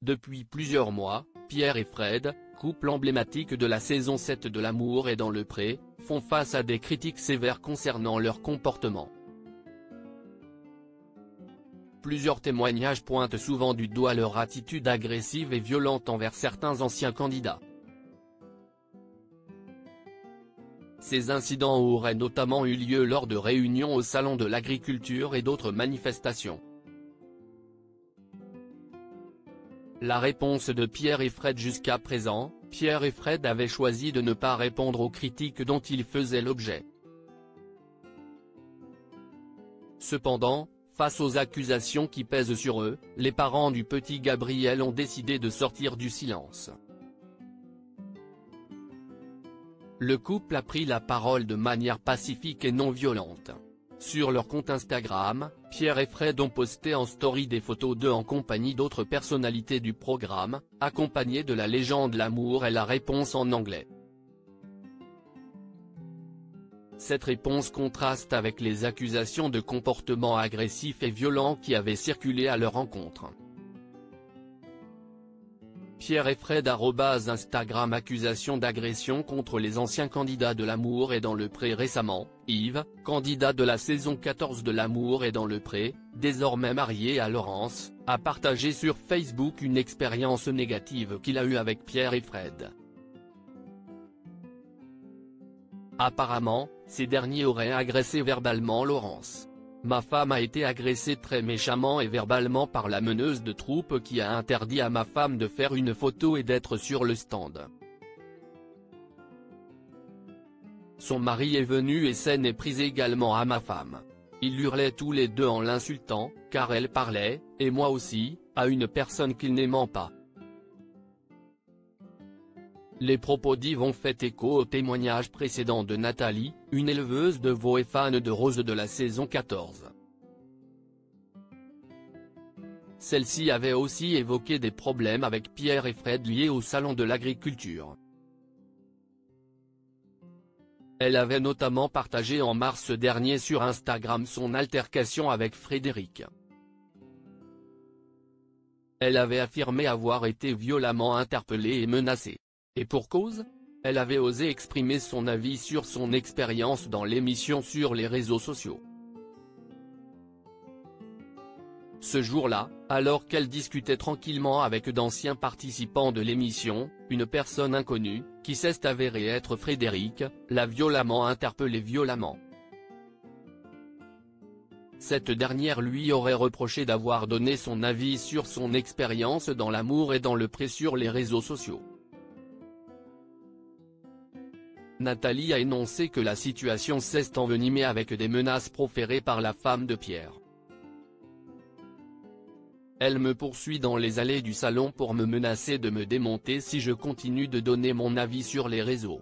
Depuis plusieurs mois, Pierre et Fred, couple emblématique de la saison 7 de L'amour est dans le pré, font face à des critiques sévères concernant leur comportement. Plusieurs témoignages pointent souvent du doigt leur attitude agressive et violente envers certains anciens candidats. Ces incidents auraient notamment eu lieu lors de réunions au Salon de l'Agriculture et d'autres manifestations. La réponse de Pierre et Fred. Jusqu'à présent, Pierre et Fred avaient choisi de ne pas répondre aux critiques dont ils faisaient l'objet. Cependant, face aux accusations qui pèsent sur eux, les parents du petit Gabriel ont décidé de sortir du silence. Le couple a pris la parole de manière pacifique et non violente. Sur leur compte Instagram, Pierre et Fred ont posté en story des photos d'eux en compagnie d'autres personnalités du programme, accompagnées de la légende L'amour est la réponse en anglais. Cette réponse contraste avec les accusations de comportement agressif et violent qui avaient circulé à leur encontre. Pierre et Fred @Instagram. Accusation d'agression contre les anciens candidats de L'amour est dans le pré. Récemment, Yves, candidat de la saison 14 de L'amour est dans le pré, désormais marié à Laurence, a partagé sur Facebook une expérience négative qu'il a eue avec Pierre et Fred. Apparemment, ces derniers auraient agressé verbalement Laurence. Ma femme a été agressée très méchamment et verbalement par la meneuse de troupe qui a interdit à ma femme de faire une photo et d'être sur le stand. Son mari est venu et scène est prise également à ma femme. Ils hurlaient tous les deux en l'insultant, car elle parlait, et moi aussi, à une personne qu'ils n'aiment pas. Les propos d'Yves ont fait écho au témoignage précédent de Nathalie, une éleveuse de veaux et fan de Rose de la saison 14. Celle-ci avait aussi évoqué des problèmes avec Pierre et Fred liés au Salon de l'Agriculture. Elle avait notamment partagé en mars dernier sur Instagram son altercation avec Frédéric. Elle avait affirmé avoir été violemment interpellée et menacée. Et pour cause, elle avait osé exprimer son avis sur son expérience dans l'émission sur les réseaux sociaux. Ce jour-là, alors qu'elle discutait tranquillement avec d'anciens participants de l'émission, une personne inconnue, qui s'est avérée être Frédéric, l'a violemment interpellée violemment. Cette dernière lui aurait reproché d'avoir donné son avis sur son expérience dans L'amour est dans le pré sur les réseaux sociaux. Nathalie a énoncé que la situation s'est envenimée avec des menaces proférées par la femme de Pierre. Elle me poursuit dans les allées du salon pour me menacer de me démonter si je continue de donner mon avis sur les réseaux.